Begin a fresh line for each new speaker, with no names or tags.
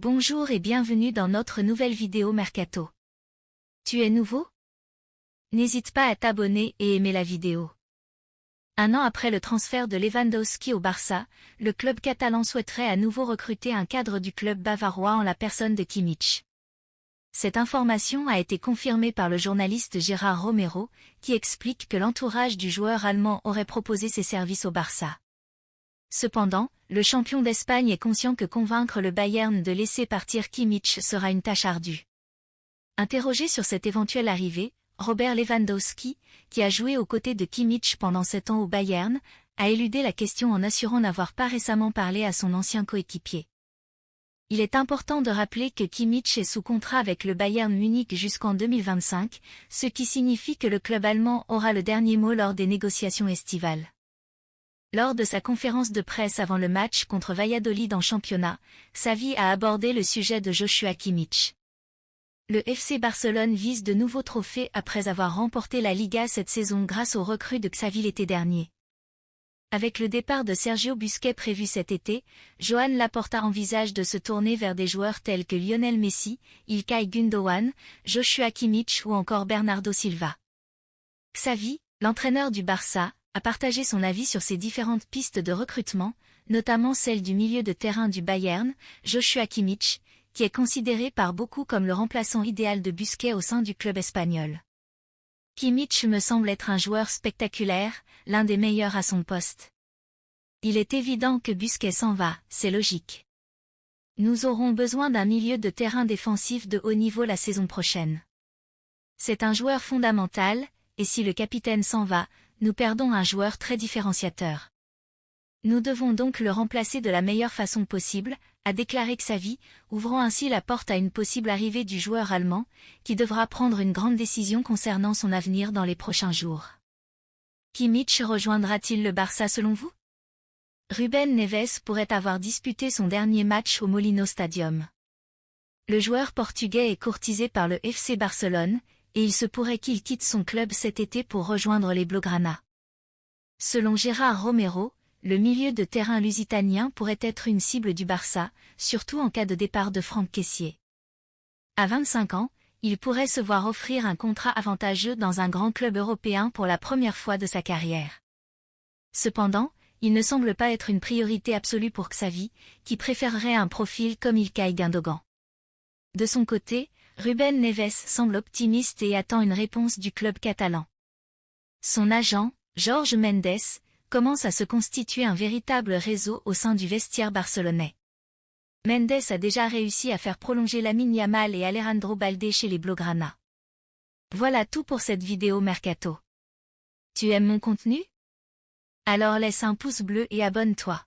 Bonjour et bienvenue dans notre nouvelle vidéo Mercato. Tu es nouveau? N'hésite pas à t'abonner et aimer la vidéo. Un an après le transfert de Lewandowski au Barça, le club catalan souhaiterait à nouveau recruter un cadre du club bavarois en la personne de Kimmich. Cette information a été confirmée par le journaliste Gérard Romero, qui explique que l'entourage du joueur allemand aurait proposé ses services au Barça. Cependant, le champion d'Espagne est conscient que convaincre le Bayern de laisser partir Kimmich sera une tâche ardue. Interrogé sur cette éventuelle arrivée, Robert Lewandowski, qui a joué aux côtés de Kimmich pendant 7 ans au Bayern, a éludé la question en assurant n'avoir pas récemment parlé à son ancien coéquipier. Il est important de rappeler que Kimmich est sous contrat avec le Bayern Munich jusqu'en 2025, ce qui signifie que le club allemand aura le dernier mot lors des négociations estivales. Lors de sa conférence de presse avant le match contre Valladolid en championnat, Xavi a abordé le sujet de Joshua Kimmich. Le FC Barcelone vise de nouveaux trophées après avoir remporté la Liga cette saison grâce aux recrues de Xavi l'été dernier. Avec le départ de Sergio Busquets prévu cet été, Joan Laporta envisage de se tourner vers des joueurs tels que Lionel Messi, İlkay Gündoğan, Joshua Kimmich ou encore Bernardo Silva. Xavi, l'entraîneur du Barça, a partagé son avis sur ces différentes pistes de recrutement, notamment celle du milieu de terrain du Bayern, Joshua Kimmich, qui est considéré par beaucoup comme le remplaçant idéal de Busquets au sein du club espagnol. Kimmich me semble être un joueur spectaculaire, l'un des meilleurs à son poste. Il est évident que Busquets s'en va, c'est logique. Nous aurons besoin d'un milieu de terrain défensif de haut niveau la saison prochaine. C'est un joueur fondamental, et si le capitaine s'en va, nous perdons un joueur très différenciateur. Nous devons donc le remplacer de la meilleure façon possible, a déclaré Xavi, ouvrant ainsi la porte à une possible arrivée du joueur allemand, qui devra prendre une grande décision concernant son avenir dans les prochains jours. Kimmich rejoindra-t-il le Barça selon vous? Ruben Neves pourrait avoir disputé son dernier match au Molino Stadium. Le joueur portugais est courtisé par le FC Barcelone, et il se pourrait qu'il quitte son club cet été pour rejoindre les Blaugrana. Selon Gérard Romero, le milieu de terrain lusitanien pourrait être une cible du Barça, surtout en cas de départ de Franck Kessié. À 25 ans, il pourrait se voir offrir un contrat avantageux dans un grand club européen pour la première fois de sa carrière. Cependant, il ne semble pas être une priorité absolue pour Xavi, qui préférerait un profil comme İlkay Gündoğan. De son côté, Ruben Neves semble optimiste et attend une réponse du club catalan. Son agent, Jorge Mendes, commence à se constituer un véritable réseau au sein du vestiaire barcelonais. Mendes a déjà réussi à faire prolonger Lamine Yamal et Alejandro Balde chez les Blaugrana. Voilà tout pour cette vidéo Mercato. Tu aimes mon contenu? Alors laisse un pouce bleu et abonne-toi.